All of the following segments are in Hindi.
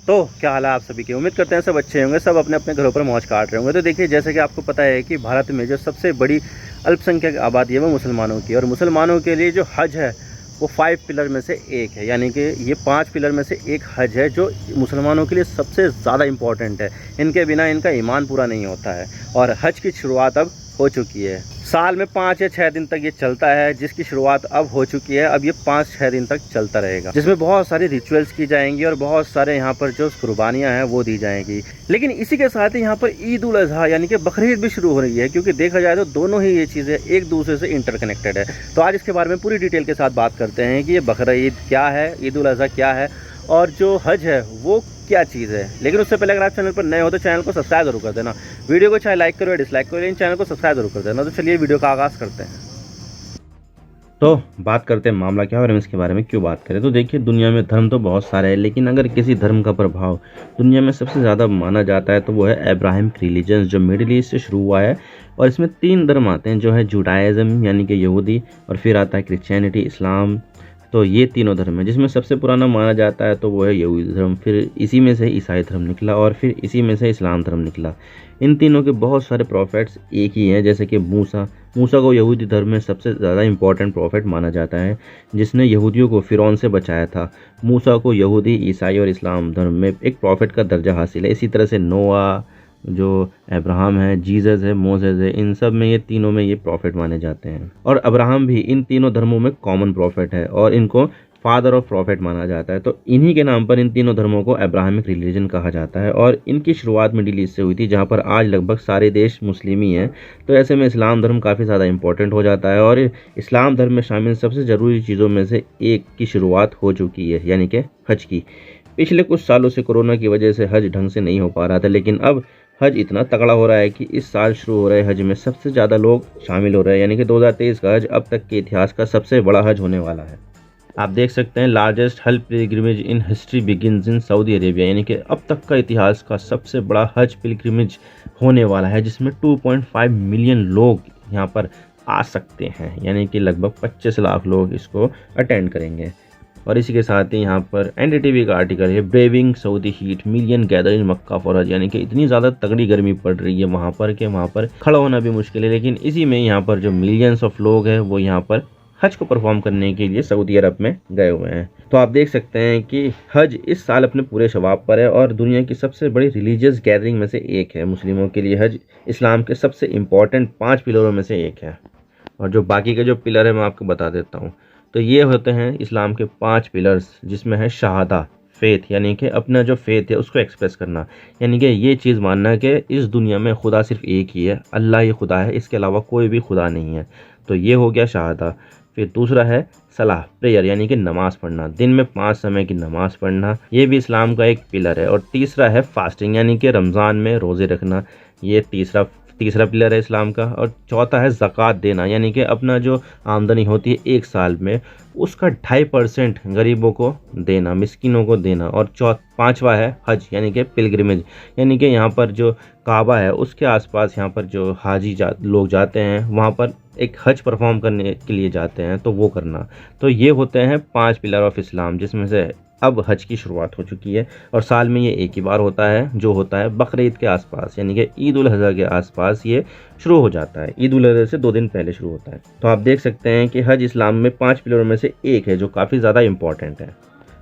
तो क्या हाल है आप सभी की। उम्मीद करते हैं सब अच्छे होंगे, सब अपने अपने घरों पर मौज काट रहे होंगे। तो देखिए, जैसे कि आपको पता है कि भारत में जो सबसे बड़ी अल्पसंख्यक आबादी है वो मुसलमानों की, और मुसलमानों के लिए जो हज है वो 5 पिलर में से एक है। यानी कि ये 5 पिलर में से एक हज है जो मुसलमानों के लिए सबसे ज़्यादा इम्पॉर्टेंट है। इनके बिना इनका ईमान पूरा नहीं होता है। और हज की शुरुआत अब हो चुकी है। साल में 5 या 6 दिन तक ये चलता है, जिसकी शुरुआत अब हो चुकी है। अब ये 5-6 दिन तक चलता रहेगा, जिसमें बहुत सारी रिचुअल्स की जाएंगी और बहुत सारे यहाँ पर जो कुर्बानियाँ हैं वो दी जाएंगी। लेकिन इसी के साथ ही यहाँ पर ईद उल अजहा यानी कि बकरीद भी शुरू हो रही है, क्योंकि देखा जाए तो दोनों ही ये चीज़ें एक दूसरे से इंटरकनेक्टेड है। तो आज इसके बारे में पूरी डिटेल के साथ बात करते हैं कि ये बकरीद क्या है, ईद उल अजहा क्या है और जो हज है वो क्या चीज़ है। लेकिन उससे पहले अगर आप चैनल पर नए हो तो चैनल को सब्सक्राइब जरूर कर देना। वीडियो को चाहे लाइक करो या डिसलाइक करो, लेकिन चैनल को सब्सक्राइब जरूर कर देना। तो चलिए वीडियो का आगाज़ करते हैं। तो बात करते हैं मामला क्या है और हम इसके बारे में क्यों बात करें। तो देखिए, दुनिया में धर्म तो बहुत सारे हैं, लेकिन अगर किसी धर्म का प्रभाव दुनिया में सबसे ज़्यादा माना जाता है तो वो है अब्राहमिक रिलीजन, जो मिडिल ईस्ट से शुरू हुआ है। और इसमें 3 धर्म आते हैं, जो है जुडाइज़म यानी कि यहूदी, और फिर आता है क्रिश्चियनिटी, इस्लाम। तो ये तीनों धर्म है, जिसमें सबसे पुराना माना जाता है तो वो है यहूदी धर्म, फिर इसी में से ईसाई धर्म निकला और फिर इसी में से इस्लाम धर्म निकला। इन तीनों के बहुत सारे प्रॉफिट्स एक ही हैं, जैसे कि मूसा को यहूदी धर्म में सबसे ज़्यादा इंपॉर्टेंट प्रॉफिट माना जाता है, जिसने यहूदियों को फ़िरौन से बचाया था। मूसा को यहूदी, ईसाई और इस्लाम धर्म में एक प्रॉफिट का दर्जा हासिल है। इसी तरह से नोआ, जो अब्राहम है, जीसस है, मोसेस है, इन सब में ये तीनों में ये प्रॉफिट माने जाते हैं। और अब्राहम भी इन तीनों धर्मों में कॉमन प्रॉफिट है और इनको फादर ऑफ प्रॉफिट माना जाता है। तो इन्हीं के नाम पर इन तीनों धर्मों को अब्राहमिक रिलीजन कहा जाता है। और इनकी शुरुआत मिडिल ईस्ट से हुई थी, जहाँ पर आज लगभग सारे देश मुस्लिम ही हैं। तो ऐसे में इस्लाम धर्म काफ़ी ज़्यादा इंपॉर्टेंट हो जाता है और इस्लाम धर्म में शामिल सबसे ज़रूरी चीज़ों में से एक की शुरुआत हो चुकी है, यानी कि हज की। पिछले कुछ सालों से कोरोना की वजह से हज ढंग से नहीं हो पा रहा था, लेकिन अब हज इतना तगड़ा हो रहा है कि इस साल शुरू हो रहे हज में सबसे ज़्यादा लोग शामिल हो रहे हैं। यानी कि 2023 का हज अब तक के इतिहास का सबसे बड़ा हज होने वाला है। आप देख सकते हैं, लार्जेस्ट हज pilgrimage in history begins in Saudi Arabia, यानी कि अब तक का इतिहास का सबसे बड़ा हज पिलग्रिमेज होने वाला है, जिसमें 2.5 मिलियन लोग यहाँ पर आ सकते हैं। यानी कि लगभग 25 लाख लोग इसको अटेंड करेंगे। और इसी के साथ ही यहाँ पर एनडीटीवी का आर्टिकल है, braving Saudi heat million gather in Mecca for हज, यानी कि इतनी ज़्यादा तगड़ी गर्मी पड़ रही है वहाँ पर कि वहाँ पर खड़ा होना भी मुश्किल है। लेकिन इसी में यहाँ पर जो मिलियंस ऑफ लोग हैं वो यहाँ पर हज को परफॉर्म करने के लिए सऊदी अरब में गए हुए हैं। तो आप देख सकते हैं कि हज इस साल अपने पूरे शबाब पर है और दुनिया की सबसे बड़ी रिलीजियस गैदरिंग में से एक है। मुस्लिमों के लिए हज इस्लाम के सबसे इम्पॉर्टेंट 5 पिलरों में से एक है। और जो बाकी के जो पिलर है मैं आपको बता देता हूँ। तो ये होते हैं इस्लाम के 5 पिलर्स, जिसमें है शहादा, फेथ, यानी कि अपना जो फेथ है उसको एक्सप्रेस करना, यानी कि ये चीज़ मानना कि इस दुनिया में खुदा सिर्फ एक ही है, अल्लाह ही खुदा है, इसके अलावा कोई भी खुदा नहीं है। तो ये हो गया शहादा। फिर दूसरा है सलाह, प्रेयर, यानी कि नमाज़ पढ़ना, दिन में 5 समय की नमाज़ पढ़ना, ये भी इस्लाम का एक पिलर है। और तीसरा है फास्टिंग, यानी कि रमज़ान में रोज़े रखना, ये तीसरा पिलर है इस्लाम का। और चौथा है ज़कात देना, यानी कि अपना जो आमदनी होती है एक साल में उसका 2.5% गरीबों को देना, मिस्किनों को देना। और पांचवा है हज, यानी कि पिलग्रिमेज, यानी कि यहाँ पर जो काबा है उसके आसपास यहाँ पर जो हाजी लोग जाते हैं वहाँ पर एक हज परफॉर्म करने के लिए जाते हैं, तो वो करना। तो ये होते हैं 5 पिलर ऑफ इस्लाम, जिसमें से अब हज की शुरुआत हो चुकी है। और साल में ये एक ही बार होता है, जो होता है बकरीद के आसपास, यानी कि ईद उल अजहा के आसपास ये शुरू हो जाता है। ईद उल अजहा से 2 दिन पहले शुरू होता है। तो आप देख सकते हैं कि हज इस्लाम में 5 पिलरों में से एक है, जो काफ़ी ज़्यादा इंपॉर्टेंट है।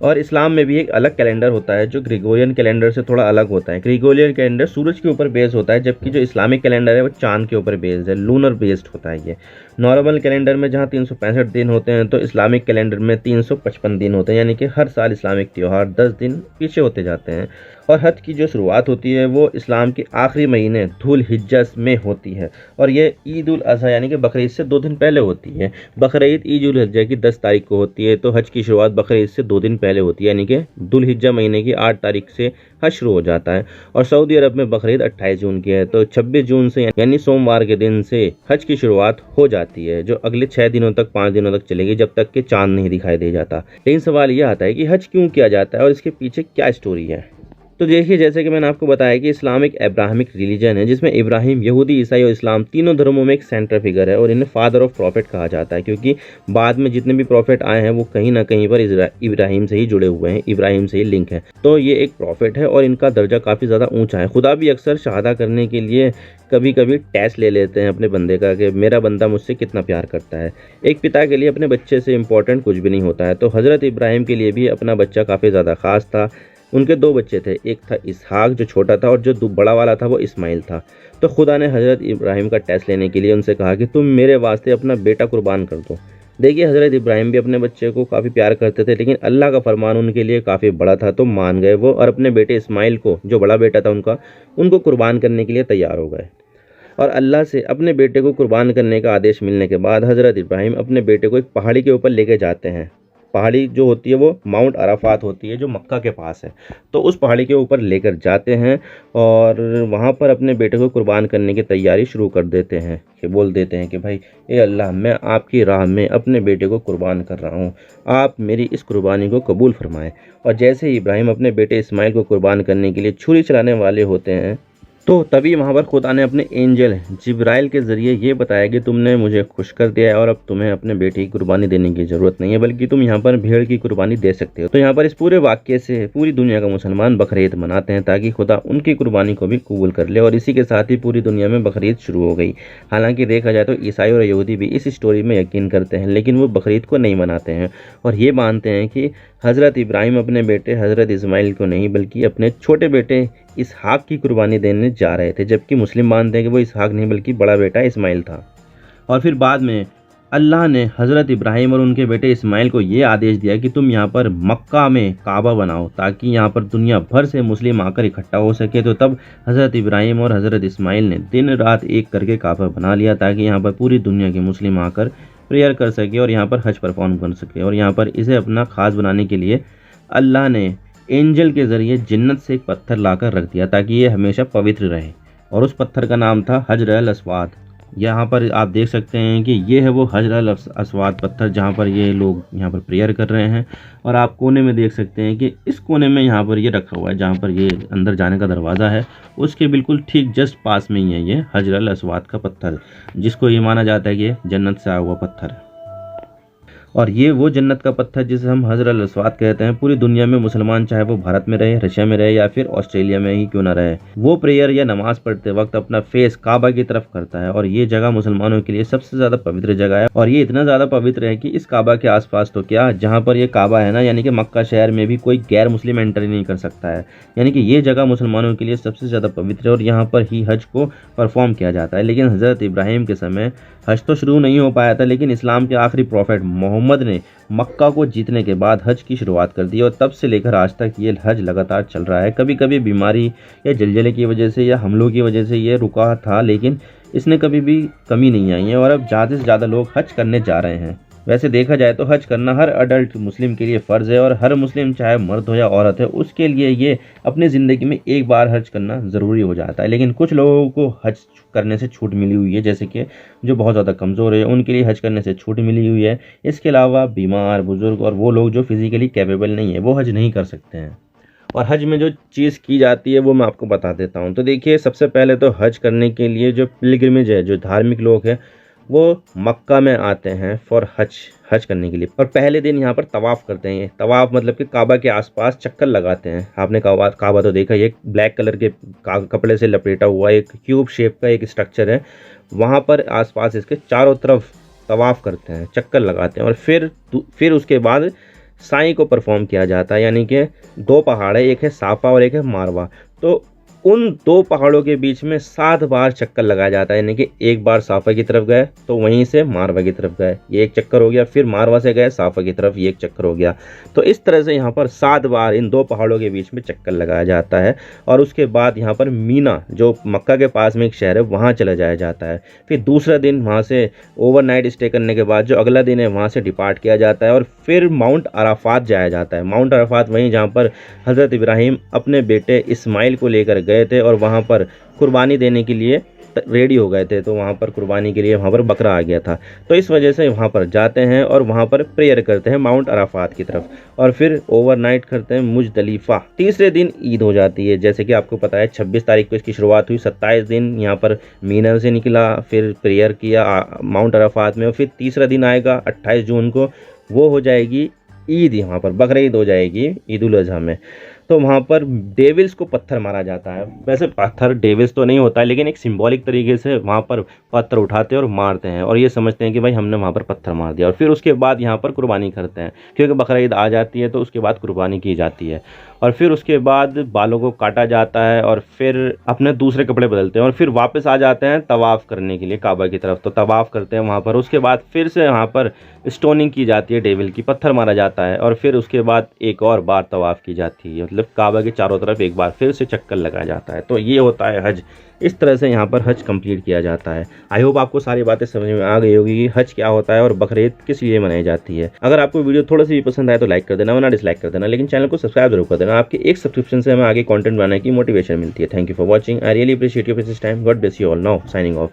और इस्लाम में भी एक अलग कैलेंडर होता है जो ग्रेगोरियन कैलेंडर से थोड़ा अलग होता है। ग्रेगोरियन कैलेंडर सूरज के ऊपर बेस्ड होता है, जबकि जो इस्लामिक कैलेंडर है वो चांद के ऊपर बेस्ड है, लूनर बेस्ड होता है। ये नॉर्मल कैलेंडर में जहाँ 365 दिन होते हैं, तो इस्लामिक कैलेंडर में 355 दिन होते हैं, यानी कि हर साल इस्लामिक त्यौहार 10 दिन पीछे होते जाते हैं। और हज की जो शुरुआत होती है वो इस्लाम के आखिरी महीने धुल हिज्जा में होती है, और ये ईद उल अजहा यानी कि बकरीद से 2 दिन पहले होती है। बकरीद ईद उल हिज्जा की 10 तारीख को होती है, तो हज की शुरुआत बकरीद से 2 दिन पहले होती है, यानी कि धुल हिज्जा महीने की 8 तारीख से हज शुरू हो जाता है। और सऊदी अरब में बकरीद 28 जून की है, तो 26 जून से यानी सोमवार के दिन से हज की शुरुआत हो जाती है, जो अगले 6 दिनों तक 5 दिनों तक चलेगी, जब तक कि चांद नहीं दिखाई दे जाता। लेकिन सवाल यह आता है कि हज क्यों किया जाता है और इसके पीछे क्या स्टोरी है। तो देखिए, जैसे कि मैंने आपको बताया कि इस्लाम एक अब्राहमिक रिलीजन है जिसमें इब्राहिम, यहूदी, ईसाई और इस्लाम तीनों धर्मों में एक सेंटर फिगर है और इन्हें फादर ऑफ प्रॉफिट कहा जाता है, क्योंकि बाद में जितने भी प्रॉफिट आए हैं वो कहीं ना कहीं पर इब्राहिम से ही जुड़े हुए हैं, इब्राहिम से ही लिंक है। तो ये एक प्रॉफिट है और इनका दर्जा काफ़ी ज़्यादा ऊंचा है। खुदा भी अक्सर शहादा करने के लिए कभी कभी टेस्ट ले लेते हैं अपने बंदे का कि मेरा बंदा मुझसे कितना प्यार करता है। एक पिता के लिए अपने बच्चे से इम्पोर्टेंट कुछ भी नहीं होता है। तो हज़रत इब्राहिम के लिए भी अपना बच्चा काफ़ी ज़्यादा ख़ास था। उनके दो बच्चे थे, एक था इसहाक जो छोटा था और जो बड़ा वाला था वो इस्माइल था। तो खुदा ने हज़रत इब्राहिम का टेस्ट लेने के लिए उनसे कहा कि तुम मेरे वास्ते अपना बेटा कुर्बान कर दो। देखिए, हज़रत इब्राहिम भी अपने बच्चे को काफ़ी प्यार करते थे, लेकिन अल्लाह का फरमान उनके लिए काफ़ी बड़ा था, तो मान गए वो और अपने बेटे इस्माइल को, जो बड़ा बेटा था उनको कुर्बान करने के लिए तैयार हो गए। और अल्लाह से अपने बेटे को कुर्बान करने का आदेश मिलने के बाद हज़रत इब्राहिम अपने बेटे को एक पहाड़ी के ऊपर लेके जाते हैं। पहाड़ी जो होती है वो माउंट अराफात होती है जो मक्का के पास है। तो उस पहाड़ी के ऊपर लेकर जाते हैं और वहाँ पर अपने बेटे को कुर्बान करने की तैयारी शुरू कर देते हैं कि बोल देते हैं कि भाई, ए अल्लाह, मैं आपकी राह में अपने बेटे को कुर्बान कर रहा हूँ, आप मेरी इस कुर्बानी को कबूल फरमाएं। और जैसे ही इब्राहिम अपने बेटे इस्माइल को कुर्बान करने के लिए छुरी चलाने वाले होते हैं, तो तभी वहाँ पर खुदा ने अपने एंजल जिब्राइल के ज़रिए ये बताया कि तुमने मुझे खुश कर दिया है और अब तुम्हें अपने बेटे की कुर्बानी देने की ज़रूरत नहीं है, बल्कि तुम यहाँ पर भेड़ की कुर्बानी दे सकते हो। तो यहाँ पर इस पूरे वाक्य से पूरी दुनिया का मुसलमान बकरीद मनाते हैं ताकि खुदा उनकी कुर्बानी को भी कबूल कर ले। और इसी के साथ ही पूरी दुनिया में बकरीद शुरू हो गई। हालांकि देखा जाए तो ईसाई और यहूदी भी इस स्टोरी में यकीन करते हैं, लेकिन वो बकरीद को नहीं मनाते हैं और ये मानते हैं कि हज़रत इब्राहिम अपने बेटे हज़रत इस्माइल को नहीं बल्कि अपने छोटे बेटे इसहाक की कुर्बानी देने जा रहे थे, जबकि मुस्लिम मानते हैं कि वो इसहाक नहीं बल्कि बड़ा बेटा इस्माइल था। और फिर बाद में अल्लाह ने हज़रत इब्राहिम और उनके बेटे इस्माइल को ये आदेश दिया कि तुम यहाँ पर मक्का में काबा बनाओ ताकि यहाँ पर दुनिया भर से मुस्लिम आकर इकट्ठा हो सके। तो तब हज़रत इब्राहिम और हज़रत इस्माइल ने दिन रात एक करके काबा बना लिया ताकि यहाँ पर पूरी दुनिया के मुस्लिम आकर प्रेयर कर सके और यहाँ पर हज परफॉर्म कर सके। और यहाँ पर इसे अपना ख़ास बनाने के लिए अल्लाह ने एंजल के ज़रिए जन्नत से एक पत्थर लाकर रख दिया ताकि ये हमेशा पवित्र रहे, और उस पत्थर का नाम था हजर अल अस्वाद। यहाँ पर आप देख सकते हैं कि ये है वो हजर अल अस्वाद पत्थर जहाँ पर ये लोग यहाँ पर प्रेयर कर रहे हैं। और आप कोने में देख सकते हैं कि इस कोने में यहाँ पर ये रखा हुआ है जहाँ पर ये अंदर जाने का दरवाज़ा है, उसके बिल्कुल ठीक जस्ट पास में ही है ये हजर अल अस्वाद का पत्थर, जिसको ये माना जाता है कि ये जन्नत से आया हुआ पत्थर है। और ये वो जन्नत का पत्थर जिसे हम हजर अल अस्वाद कहते हैं। पूरी दुनिया में मुसलमान, चाहे वो भारत में रहे, रशिया में रहे या फिर ऑस्ट्रेलिया में ही क्यों ना रहे, वो प्रेयर या नमाज पढ़ते वक्त अपना फेस काबा की तरफ करता है। और ये जगह मुसलमानों के लिए सबसे ज़्यादा पवित्र जगह है। और ये इतना ज़्यादा पवित्र है कि इस काबा के आसपास तो क्या, जहाँ पर ये काबा है ना, यानी कि मक्का शहर में भी कोई गैर मुस्लिम एंट्री नहीं कर सकता है। यानी कि ये जगह मुसलमानों के लिए सबसे ज़्यादा पवित्र है और यहाँ पर ही हज को परफॉर्म किया जाता है। लेकिन हज़रत इब्राहिम के समय हज तो शुरू नहीं हो पाया था, लेकिन इस्लाम के आखिरी प्रॉफिट मोहम्मद ने मक्का को जीतने के बाद हज की शुरुआत कर दी और तब से लेकर आज तक ये हज लगातार चल रहा है। कभी कभी बीमारी या जलजले की वजह से या हमलों की वजह से ये रुका था, लेकिन इसने कभी भी कमी नहीं आई है और अब ज़्यादा से ज़्यादा लोग हज करने जा रहे हैं। वैसे देखा जाए तो हज करना हर अडल्ट मुस्लिम के लिए फ़र्ज़ है और हर मुस्लिम, चाहे मर्द हो या औरत है, उसके लिए ये अपनी ज़िंदगी में एक बार हज करना ज़रूरी हो जाता है। लेकिन कुछ लोगों को हज करने से छूट मिली हुई है, जैसे कि जो बहुत ज़्यादा कमज़ोर है उनके लिए हज करने से छूट मिली हुई है। इसके अलावा बीमार, बुज़ुर्ग और वो लोग जो फिज़िकली कैपेबल नहीं है वो हज नहीं कर सकते हैं। और हज में जो चीज़ की जाती है वो मैं आपको बता देता हूँ। तो देखिए, सबसे पहले तो हज करने के लिए जो पिलग्रिमेज है, जो धार्मिक लोग हैं, वो मक्का में आते हैं फॉर हज करने के लिए। और पहले दिन यहाँ पर तवाफ़ करते हैं। तवाफ़ मतलब कि काबा के आसपास चक्कर लगाते हैं। आपने काबा तो देखा, ये ब्लैक कलर के कपड़े से लपेटा हुआ एक क्यूब शेप का एक स्ट्रक्चर है। वहाँ पर आसपास इसके चारों तरफ तवाफ़ करते हैं, चक्कर लगाते हैं। और फिर उसके बाद साई को परफॉर्म किया जाता है, यानी कि दो पहाड़ है, एक है साफ़ा और एक है मारवा। तो उन दो पहाड़ों के बीच में 7 बार चक्कर लगाया जाता है, यानी कि एक बार साफ़ा की तरफ गए तो वहीं से मारवा की तरफ गए, ये एक चक्कर हो गया। फिर मारवा से गए साफ़ा की तरफ, ये एक चक्कर हो गया। तो इस तरह से यहाँ पर 7 बार इन दो पहाड़ों के बीच में चक्कर लगाया जाता है। और उसके बाद यहाँ पर मीना, जो मक्का के पास में एक शहर है, वहाँ चला जाया जाता है। फिर दूसरा दिन वहाँ से ओवरनाइट स्टे करने के बाद जो अगला दिन है वहाँ से डिपार्ट किया जाता है और फिर माउंट अराफात जाया जाता है। माउंट अराफात वहीं जहाँ पर हज़रत इब्राहिम अपने बेटे इस्माइल को लेकर गए थे और वहाँ पर कुर्बानी देने के लिए रेडी हो गए थे, तो वहाँ पर कुर्बानी के लिए वहाँ पर बकरा आ गया था। तो इस वजह से वहाँ पर जाते हैं और वहाँ पर प्रेयर करते हैं माउंट अराफात की तरफ, और फिर ओवरनाइट करते हैं मुजदलिफा। तीसरे दिन ईद हो जाती है। जैसे कि आपको पता है 26 तारीख को इसकी शुरुआत हुई, 27 दिन यहाँ पर मीना से निकला, फिर प्रेयर किया माउंट अराफात में, और फिर तीसरा दिन आएगा 28 जून को, वो हो जाएगी ईद, यहाँ पर बकरा ईद हो जाएगी ईद उल अजहा में। तो वहाँ पर डेविल्स को पत्थर मारा जाता है। वैसे पत्थर डेविल्स तो नहीं होता है, लेकिन एक सिंबॉलिक तरीके से वहाँ पर पत्थर उठाते हैं और मारते हैं, और ये समझते हैं कि भाई हमने वहाँ पर पत्थर मार दिया। और फिर उसके बाद यहाँ पर कुर्बानी करते हैं, क्योंकि बकरा ईद आ जाती है तो उसके बाद कुर्बानी की जाती है। और फिर उसके बाद बालों को काटा जाता है, और फिर अपने दूसरे कपड़े बदलते हैं, और फिर वापस आ जाते हैं तवाफ़ करने के लिए काबा की तरफ। तो तवाफ़ करते हैं वहाँ पर। उसके बाद फिर से वहाँ पर स्टोनिंग की जाती है, डेविल की पत्थर मारा जाता है, और फिर उसके बाद एक और बार तवाफ़ की जाती है, मतलब काबा के चारों तरफ एक बार फिर से चक्कर लगाया जाता है। तो ये होता है हज। इस तरह से यहाँ पर हज कंप्लीट किया जाता है। आई होप आपको सारी बातें समझ में आ गई होगी कि हज क्या होता है और बकरीद किस लिए मनाई जाती है। अगर आपको वीडियो थोड़ा सा भी पसंद आए तो लाइक कर देना, वरना डिसलाइक कर देना, लेकिन चैनल को सब्सक्राइब जरूर कर देना। आपके एक सब्सक्रिप्शन से हमें आगे कंटेंट बनाने की मोटिवेशन मिलती है। Thank you for watching. I really appreciate your precious time. God bless you all. Now signing off.